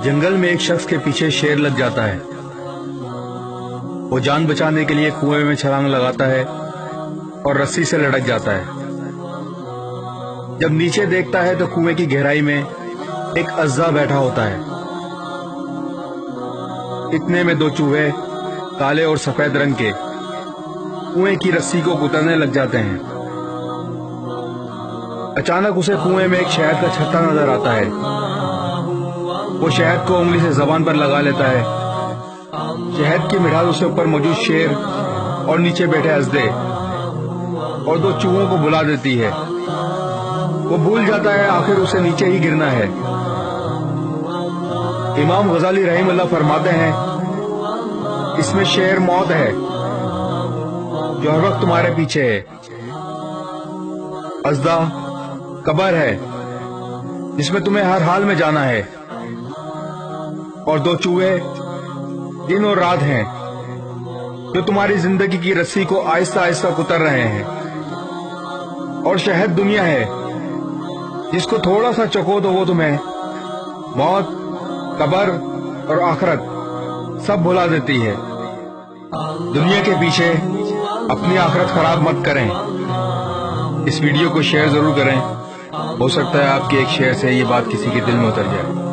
جنگل میں ایک شخص کے پیچھے شیر لگ جاتا ہے۔ وہ جان بچانے کے لیے کنویں میں چھلانگ لگاتا ہے اور رسی سے لڑک جاتا ہے۔ جب نیچے دیکھتا ہے تو کنویں کی گہرائی میں ایک اژدھا بیٹھا ہوتا ہے۔ اتنے میں دو چوہے کالے اور سفید رنگ کے کنویں کی رسی کو کترنے لگ جاتے ہیں۔ اچانک اسے کنویں میں ایک شہد کا چھتا نظر آتا ہے۔ وہ شہد کو انگلی سے زبان پر لگا لیتا ہے۔ شہد کی مٹھاس اسے اوپر موجود شیر اور نیچے بیٹھے اژدھے اور دو چوہوں کو بلا دیتی ہے۔ وہ بھول جاتا ہے آخر اسے نیچے ہی گرنا ہے۔ امام غزالی رحمہ اللہ فرماتے ہیں، اس میں شیر موت ہے جو ہر وقت تمہارے پیچھے ہے، اژدھا قبر ہے جس میں تمہیں ہر حال میں جانا ہے، اور دو چوہے دن اور رات ہیں جو تمہاری زندگی کی رسی کو آہستہ آہستہ کتر رہے ہیں، اور شہد دنیا ہے جس کو تھوڑا سا چکھو تو وہ تمہیں موت، قبر اور آخرت سب بھلا دیتی ہے۔ دنیا کے پیچھے اپنی آخرت خراب مت کریں۔ اس ویڈیو کو شیئر ضرور کریں، ہو سکتا ہے آپ کے ایک شیئر سے یہ بات کسی کے دل میں اتر جائے۔